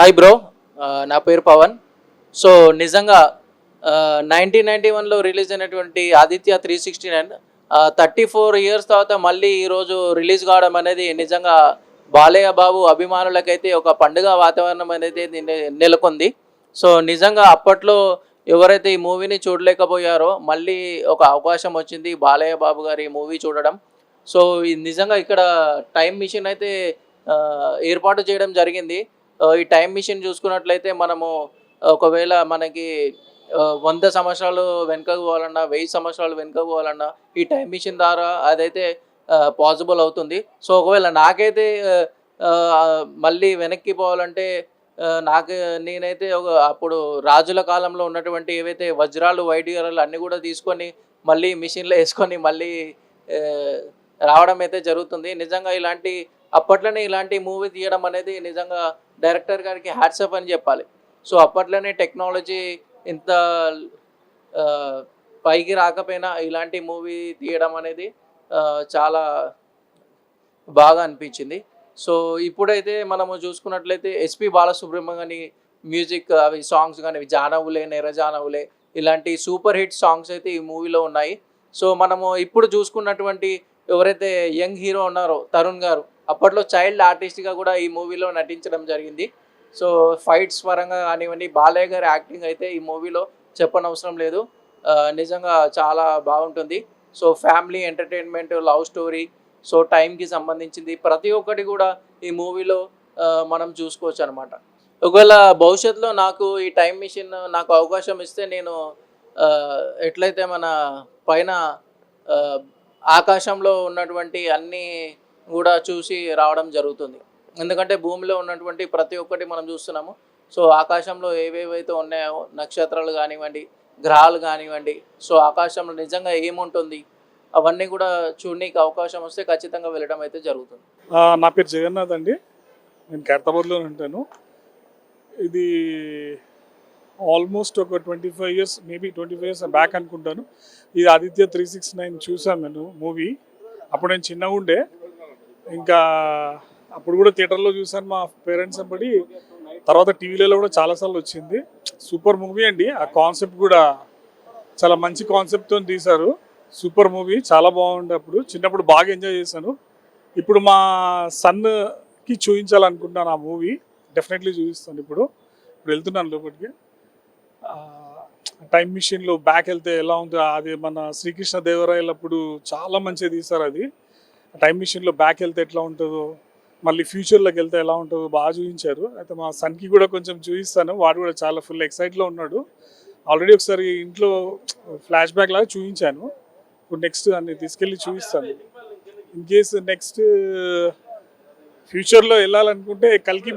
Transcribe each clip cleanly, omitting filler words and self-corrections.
Hi bro, నా పేరు Pawan. So నిజంగా 1991లో రిలీజ్ అయినటువంటి ఆదిత్య 369 34 ఇయర్స్ తర్వాత మళ్ళీ ఈరోజు రిలీజ్ కావడం అనేది నిజంగా బాలయ్య బాబు అభిమానులకైతే ఒక పండుగ వాతావరణం అనేది నెలకొంది. సో నిజంగా అప్పట్లో ఎవరైతే ఈ మూవీని చూడలేకపోయారో మళ్ళీ ఒక అవకాశం వచ్చింది బాలయ్య బాబు గారి మూవీ చూడడం. సో నిజంగా ఇక్కడ టైం మిషన్ అయితే ఏర్పాటు చేయడం జరిగింది. ఈ టైం మిషన్ చూసుకున్నట్లయితే మనము ఒకవేళ మనకి 100 సంవత్సరాలు వెనుకకు పోవాలన్నా 1000 సంవత్సరాలు వెనుకకు పోవాలన్నా ఈ టైం మిషన్ ద్వారా అదైతే పాసిబుల్ అవుతుంది. సో ఒకవేళ నాకైతే మళ్ళీ వెనక్కి పోవాలంటే నేనైతే అప్పుడు రాజుల కాలంలో ఉన్నటువంటి ఏవైతే వజ్రాలు వైడ్యూరాలు అన్నీ కూడా తీసుకొని మళ్ళీ మిషన్లో వేసుకొని మళ్ళీ రావడం అయితే జరుగుతుంది. నిజంగా అప్పట్లోనే ఇలాంటి మూవీ తీయడం అనేది నిజంగా డైరెక్టర్ గారికి హ్యాట్సప్ అని చెప్పాలి. సో అప్పట్లోనే టెక్నాలజీ ఇంత పైకి రాకపోయినా ఇలాంటి మూవీ తీయడం అనేది చాలా బాగా అనిపించింది. సో ఇప్పుడైతే మనము చూసుకున్నట్లయితే ఎస్పి బాలసుబ్రహ్మణ్యం మ్యూజిక్ అవి సాంగ్స్ కానీ జానవులే నెరజానవులే ఇలాంటి సూపర్ హిట్ సాంగ్స్ అయితే ఈ మూవీలో ఉన్నాయి. సో మనము ఇప్పుడు చూసుకున్నటువంటి ఎవరైతే యంగ్ హీరో ఉన్నారో తరుణ్ గారు అప్పట్లో చైల్డ్ ఆర్టిస్ట్గా కూడా ఈ మూవీలో నటించడం జరిగింది. సో ఫైట్స్ పరంగా కానివ్వండి బాలయ్య గారి యాక్టింగ్ అయితే ఈ మూవీలో చెప్పనవసరం లేదు, నిజంగా చాలా బాగుంటుంది. So family entertainment, love story, so టైంకి సంబంధించింది ప్రతి ఒక్కటి కూడా ఈ మూవీలో మనం చూసుకోవచ్చు అనమాట. ఒకవేళ భవిష్యత్తులో నాకు ఈ టైం మిషన్ నాకు అవకాశం ఇస్తే నేను ఎట్లయితే మన పైన ఆకాశంలో ఉన్నటువంటి అన్నీ కూడా చూసి రావడం జరుగుతుంది. ఎందుకంటే భూమిలో ఉన్నటువంటి ప్రతి ఒక్కటి మనం చూస్తున్నాము. సో ఆకాశంలో ఏవేవైతే ఉన్నాయో నక్షత్రాలు కానివ్వండి, గ్రహాలు కానివ్వండి, సో ఆకాశంలో నిజంగా ఏముంటుంది అవన్నీ కూడా చూడడానికి అవకాశం వస్తే ఖచ్చితంగా వెళ్ళడం అయితే జరుగుతుంది. నా పేరు జగన్నాథ్ అండి, నేను ఖైరతాబాద్లో ఉంటాను. ఇది ఆల్మోస్ట్ ఒక 25 ఇయర్స్ మేబీ 25 ఇయర్స్ బ్యాక్ అనుకుంటాను. ఇది ఆదిత్య 369 చూసాను నేను మూవీ. అప్పుడు నేను చిన్నగా ఉండే, ఇంకా అప్పుడు కూడా థియేటర్లో చూసాను మా పేరెంట్స్ అప్పటి. తర్వాత టీవీలలో కూడా చాలాసార్లు వచ్చింది. సూపర్ మూవీ అండి. ఆ కాన్సెప్ట్ కూడా చాలా మంచి కాన్సెప్ట్తో తీశారు. సూపర్ మూవీ, చాలా బాగుండే. అప్పుడు చిన్నప్పుడు బాగా ఎంజాయ్ చేశాను. ఇప్పుడు మా సన్కి చూపించాలనుకుంటున్నాను ఆ మూవీ. డెఫినెట్లీ చూపిస్తాను. ఇప్పుడు వెళ్తున్నాను లోపలికి. టైం మిషన్లో బ్యాక్ వెళ్తే ఎలా ఉంటుందో అది మన శ్రీకృష్ణ దేవరాయలప్పుడు చాలా మంచిగా తీశారు. అది టైం మిషన్లో బ్యాక్ వెళ్తే ఎట్లా ఉంటుందో, మళ్ళీ ఫ్యూచర్లోకి వెళ్తే ఎలా ఉంటుందో బాగా చూపించారు. అయితే మా సన్కి కూడా కొంచెం చూపిస్తాను. వాడు కూడా చాలా ఫుల్ ఎక్సైట్లో ఉన్నాడు. ఆల్రెడీ ఒకసారి ఇంట్లో ఫ్లాష్ బ్యాక్ లాగా చూపించాను. ఇప్పుడు నెక్స్ట్ దాన్ని తీసుకెళ్ళి చూపిస్తాను. ఇన్ కేసు నెక్స్ట్ ఫ్యూచర్లో వెళ్ళాలనుకుంటే కల్కి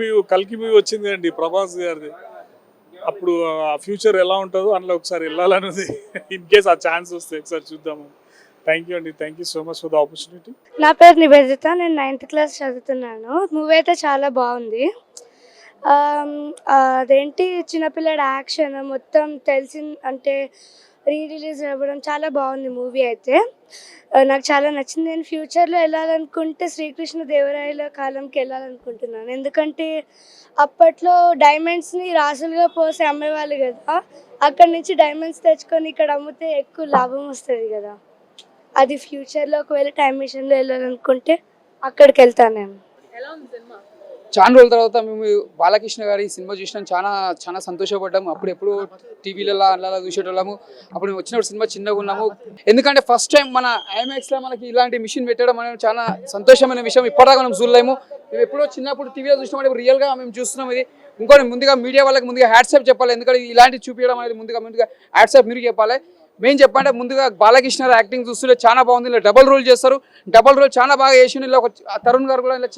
మూవీ వచ్చింది అండి ప్రభాస్ గారిది. అప్పుడు ఆ ఫ్యూచర్ ఎలా ఉంటుందో అందులో ఒకసారి వెళ్ళాలన్నది. ఇన్ కేస్ ఆ ఛాన్స్ వస్తే ఒకసారి చూద్దాము. థ్యాంక్ యూ అండి, thank you so much for the opportunity. నా పేరు నివేదిత, నేను 9th క్లాస్ చదువుతున్నాను. మూవీ అయితే చాలా బాగుంది. అదేంటి చిన్నపిల్లడి యాక్షన్ మొత్తం అంటే రిలీజ్ అవ్వడం చాలా బాగుంది మూవీ అయితే. నాకు చాలా నచ్చింది. నేను ఫ్యూచర్లో వెళ్ళాలనుకుంటే శ్రీకృష్ణ దేవరాయల కాలంకి వెళ్ళాలనుకుంటున్నాను. ఎందుకంటే అప్పట్లో డైమండ్స్ని రాసులుగా పోసి అమ్మేవాళ్ళు కదా. అక్కడి నుంచి డైమండ్స్ తెచ్చుకొని ఇక్కడ అమ్మితే ఎక్కువ లాభం వస్తుంది కదా. అది ఫ్యూచర్లో ఒకవేళ టైం మిషన్లో వెళ్ళాలనుకుంటే అక్కడికి వెళ్తాను నేను. చాలా రోజుల తర్వాత మేము బాలకృష్ణ గారి సినిమా చూసినాం. చాలా సంతోషపడ్డాము. అప్పుడు ఎప్పుడు టీవీలలో అలా చూసేటోళ్ళము. అప్పుడు మేము వచ్చినప్పుడు సినిమా చిన్నగా ఉన్నాము. ఎందుకంటే ఫస్ట్ టైం మన ఐమాక్స్లో మనకి ఇలాంటి మిషన్ పెట్టడం అనేది చాలా సంతోషమైన విషయం. ఇప్పటిదాకా మనం చూడలేము. మేము ఎప్పుడో చిన్నప్పుడు టీవీలో చూసినాం, ఇప్పుడు రియల్గా మేము చూస్తున్నాం. ఇది ఇంకోటి ముందుగా మీడియా వాళ్ళకి ముందుగా హ్యాట్సాప్ చెప్పాలి. ఎందుకంటే ఇలాంటి చూపించడం అనేది ముందుగా హ్యాట్సాప్ మీరు చెప్పాలి. మేము చెప్పంటే ముందుగా బాలకృష్ణ యాక్టింగ్ చూస్తుంటే చాలా బాగుంది. ఇలా డబల్ రోల్ చేస్తారు. డబల్ రోల్ చాలా బాగా చేసిండు. ఇలా ఒక తరుణ్ గారు కూడా ఇలా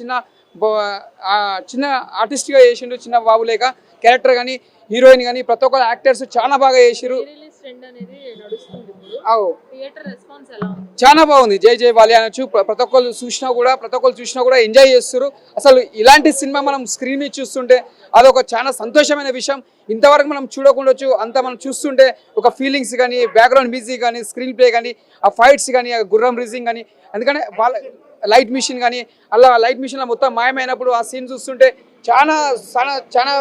చిన్న ఆర్టిస్ట్గా చేసిండు. చిన్న బాబు లేక క్యారెక్టర్ కానీ హీరోయిన్ కానీ ప్రతి ఒక్క యాక్టర్స్ చాలా బాగా చేసారు. చాలా బాగుంది. జై జై వాలి అనొచ్చు. ప్రతి ఒక్కరు చూసినా కూడా ఎంజాయ్ చేస్తారు. అసలు ఇలాంటి సినిమా మనం స్క్రీన్ మీద చూస్తుంటే అదొక చాలా సంతోషమైన విషయం. ఇంతవరకు మనం చూడకుండొచ్చు, అంత మనం చూస్తుంటే ఒక ఫీలింగ్స్ కానీ, బ్యాక్గ్రౌండ్ మ్యూజిక్ కానీ, స్క్రీన్ ప్లే కానీ, ఆ ఫైట్స్ కానీ, ఆ గుర్రం రీజింగ్ కానీ, ఎందుకంటే లైట్ మిషన్ కానీ అలా లైట్ మిషన్లో మొత్తం మాయమైనప్పుడు ఆ సీన్ చూస్తుంటే చాలా చాలా చాలా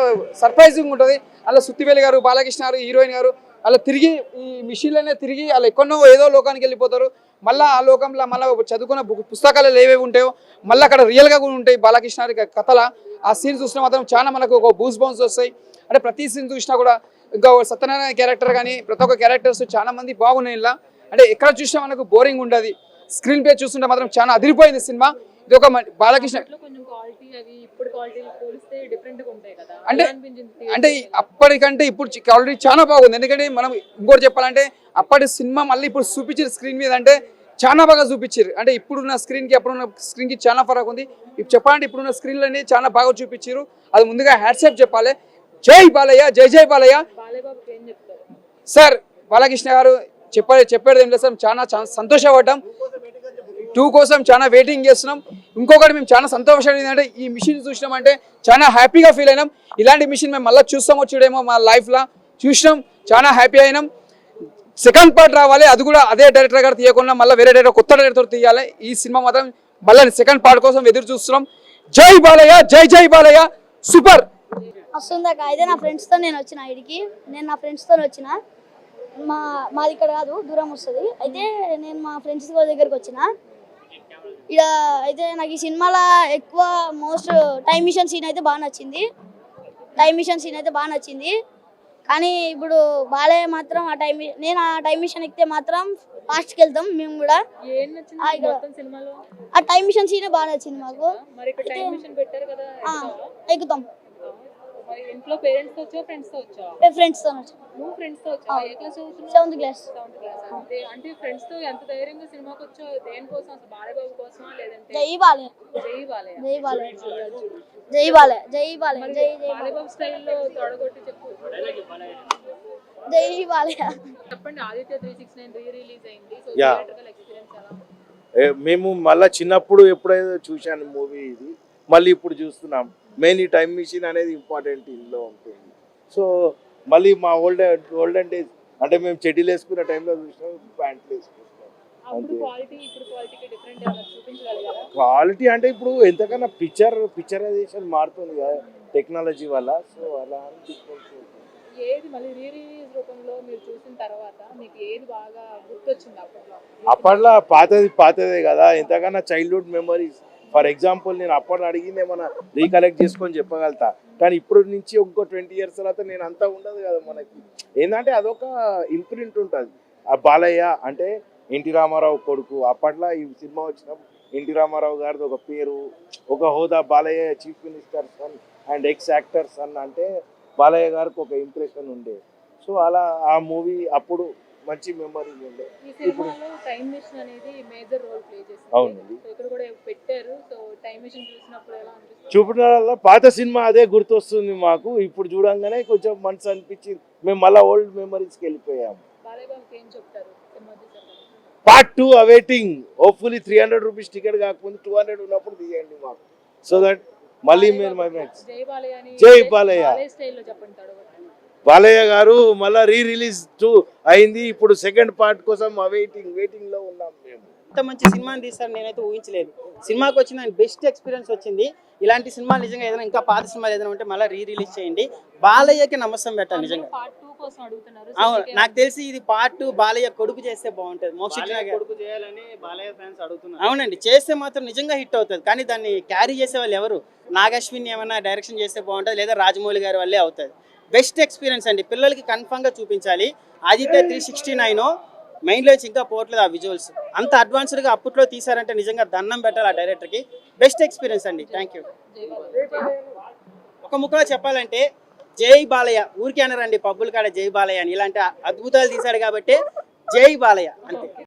సర్ప్రైజింగ్ ఉంటుంది. అలా సుత్తివేలి గారు, బాలకృష్ణ గారు, హీరోయిన్ గారు అలా తిరిగి ఈ మిషన్లోనే తిరిగి అలా ఎక్కడో ఏదో లోకానికి వెళ్ళిపోతారు. మళ్ళీ ఆ లోకంలో మళ్ళీ చదువుకున్న పుస్తకాలు ఏవేవి ఉంటాయో మళ్ళీ అక్కడ రియల్గా కూడా ఉంటాయి బాలకృష్ణ గారి కథల. ఆ సీన్ చూసినా మాత్రం చాలా మనకు ఒక బూస్ బౌన్స్ వస్తాయి. అంటే ప్రతి సీన్ చూసినా కూడా ఇంకా సత్యనారాయణ క్యారెక్టర్ కానీ ప్రతి ఒక్క క్యారెక్టర్స్ చాలా మంది బాగున్నాయి ఇలా. అంటే ఎక్కడ చూసినా మనకు బోరింగ్ ఉండదు. స్క్రీన్ ప్లే చూస్తుంటే మాత్రం చాలా అదిరిపోయింది సినిమా. ఇది ఒక బాలకృష్ణ అంటే అంటే అప్పటికంటే ఇప్పుడు క్వాలిటీ చాలా బాగుంది. ఎందుకంటే మనం ఇంకోటి చెప్పాలంటే అప్పటి సినిమా మళ్ళీ ఇప్పుడు చూపించారు స్క్రీన్ మీద అంటే చాలా బాగా చూపించారు. అంటే ఇప్పుడున్న స్క్రీన్కి అప్పుడున్న స్క్రీన్కి చాలా ఫరక్ ఉంది. ఇప్పుడు చెప్పాలంటే ఇప్పుడున్న స్క్రీన్లని చాలా బాగా చూపించారు. అది ముందుగా హ్యాట్సాప్ చెప్పాలి. జై బాలయ్య, జై జై బాలయ్య. సార్ బాలకృష్ణ గారు చెప్పేది ఏం లేదు సార్, చాలా సంతోషపడ్డాం. 2 కోసం చాలా వెయిటింగ్ చేస్తున్నాం. ఇంకొకటి మేము చాలా సంతోషం ఏంటంటే ఈ మిషన్ చూసినామంటే చాలా హ్యాపీగా ఫీల్ అయినాం. ఇలాంటి మిషన్ మేము మళ్ళీ చూస్తామో చూడేమో మా లైఫ్లో చూసినాం, చాలా హ్యాపీ అయినాం. సెకండ్ పార్ట్ రావాలి, అది కూడా అదే డైరెక్టర్ గారు తీయకుండా మళ్ళీ వేరే డైరెక్టర్ కొత్త డైరెక్టర్ తీయాలి. ఈ సినిమా మాత్రం మళ్ళీ సెకండ్ పార్ట్ కోసం ఎదురు చూస్తున్నాం. జై బాలయ్య, జై జై బాలయ్య, సూపర్. వస్తుందాక అయితే నా ఫ్రెండ్స్తో నేను వచ్చిన ఇడికి. నేను నా ఫ్రెండ్స్తో వచ్చిన. మాది ఇక్కడ కాదు, దూరం వస్తుంది. అయితే నేను మా ఫ్రెండ్స్ దగ్గరికి వచ్చిన. ఇక అయితే నాకు ఈ సినిమాలో ఎక్కువ మోస్ట్ టైం మిషన్ సీన్ అయితే బాగా నచ్చింది. కానీ ఇప్పుడు బాలయ్య మాత్రం నేను ఆ టైం మిషన్ ఎక్కితే మాత్రం ఫాస్ట్కి వెళ్తాం మేము కూడా. ఆ టైం మిషన్ సీనే బాగా నచ్చింది మాకు. ఎక్కుతాం. ఇంట్లో పేరెంట్స్ తో వచ్చా ఫ్రెండ్స్ తో వచ్చా? ఫ్రెండ్స్ తో వచ్చా. నువ్వు ఫ్రెండ్స్ తో వచ్చా? ఏ క్లాస్ చదువుతున్నావు? 7th class. అంటే ఫ్రెండ్స్ తో ఎంత ధైర్యంగా సినిమాకి వచ్చావు? దేనికోసం? అసలు బాలయ్య కోసమా లేదంటే జై బాలయ్య? జై బాలయ్య, జై బాలయ్య, జై బాలయ్య, జై బాలయ్య, జై జై బాలయ్య స్టైల్లో తొడగొట్టి చెప్పు. జై బాలయ్య. చెప్పండి. ఆదిత్య 369 రీ రిలీజ్ అయింది. సో థియేట్రికల్ ఎక్స్పీరియన్స్ ఎలా? మేము మళ్ళీ చిన్నప్పుడు ఎప్పుడైతే చూశాను మూవీ, ఇది మళ్ళీ ఇప్పుడు చూస్తున్నాం. మెయిన్ ఈ టైం మిషన్ అనేది ఇంపార్టెంట్ ఇందులో ఉంటుంది. సో మళ్ళీ మా ఓల్డెన్ డేస్ అంటే మేము చెడ్డీలు వేసుకున్న టైంలో చూసినాం, ప్యాంట్లు వేసుకుంటాం. క్వాలిటీ అంటే ఇప్పుడు ఎంతకన్నా పిక్చరైజేషన్ మారుతుంది కదా టెక్నాలజీ వల్ల. సో అలా ఏది మళ్ళీ రీ రిలీజ్ రూపంలో మీరు చూసిన తర్వాత మీకు ఏది బాగా గుర్తొచ్చింది అప్పట్లో? అప్పట్లో పాతదే కదా, ఎంతకన్నా చైల్డ్హుడ్ మెమరీస్. ఫర్ ఎగ్జాంపుల్ నేను అప్పుడు అడిగింది ఏమన్నా రీకలెక్ట్ చేసుకొని చెప్పగలుగుతా. కానీ ఇప్పుడు నుంచి ఇంకో 20 years తర్వాత నేను అంతా ఉండదు కదా మనకి. ఏంటంటే అదొక ఇంప్రింట్ ఉంటుంది. ఆ బాలయ్య అంటే ఎన్టీ రామారావు కొడుకు. అప్పట్లో ఈ సినిమా వచ్చినప్పుడు ఎన్టీ రామారావు గారిది ఒక పేరు, ఒక హోదా. Balayya chief minister son and ex actor son అంటే బాలయ్య గారికి ఒక ఇంప్రెషన్ ఉండే. సో అలా ఆ మూవీ అప్పుడు మంచి మెమరీస్ ఉండే. ఈ సినిమాలో టైం మిషన్ అనేది మేజర్ రోల్ ప్లే చేసింది. అవునండి. సో ఇక్కడ కూడా పెట్టారు. సో టైం మిషన్ చూసినప్పుడు ఎలా అనిపిస్తుంది? చూపడం పాత సినిమా అదే గుర్తొస్తుంది మాకు. ఇప్పుడు చూడంగానే కొంచెం మనసు అనిపించింది. మేము మళ్ళీ ఓల్డ్ మెమరీస్కి వెళ్ళిపోయాము. బాలయ్య బాబుకి ఏం చెప్తారు సినిమా చూసారు? Part 2 awaiting. Hopefully 300 rupees ticket కాకపోతే 200 ఉన్నప్పుడు తీయండి మాకు. సో దట్ మళ్ళీ మీరు జై బాలయ్య అని జై బాలయ్య స్టైల్లో చెప్పండి. బాలయ్య గారు మళ్ళీ రిలీజ్ అయింది. ఇప్పుడు సెకండ్ పార్ట్ కోసం వెయిటింగ్ లో ఉన్నాం మేము. ఇంత మంచి సినిమాని తీస్తారు నేనైతే ఊహించలేదు. సినిమాకి వచ్చిన బెస్ట్ ఎక్స్పీరియన్స్ వచ్చింది. ఇలాంటి సినిమా నిజంగా ఏదైనా ఇంకా పాత సినిమాలు ఏదైనా ఉంటే మళ్ళీ రిలీజ్ చేయండి. బాలయ్యకి నమస్తం పెట్టాలి నిజంగా. అవును, నాకు తెలిసి ఇది పార్ట్ 2 బాలయ్య కొడుకు చేస్తే బాగుంటుంది. మోక్షిత్ కొడుకు చేయాలని బాలయ్య ఫ్యాన్స్ అడుగుతున్నారు. అవునండి, చేస్తే మాత్రం నిజంగా హిట్ అవుతుంది. కానీ దాన్ని క్యారీ చేసే వాళ్ళు ఎవరు? నాగశ్విన్ ఏమైనా డైరెక్షన్ చేస్తే బాగుంటుంది, లేదా రాజమౌళి గారి వల్లే అవుతుంది. బెస్ట్ ఎక్స్పీరియన్స్ అండి, పిల్లలకి కన్ఫామ్గా చూపించాలి. ఆదిత్య 369 మైండ్లో ఇంకా పోవట్లేదు ఆ విజువల్స్. అంత అడ్వాన్స్డ్గా అప్పట్లో తీసారంటే నిజంగా దండం పెట్టాలి ఆ డైరెక్టర్కి. బెస్ట్ ఎక్స్పీరియన్స్ అండి. Thank you. ఒక ముక్కలో చెప్పాలంటే జై బాలయ్య. ఊరికే అనరండి పబ్బుల కాడ జై బాలయ్య అని. ఇలాంటి అద్భుతాలు తీశాడు కాబట్టి జై బాలయ్య అంతే.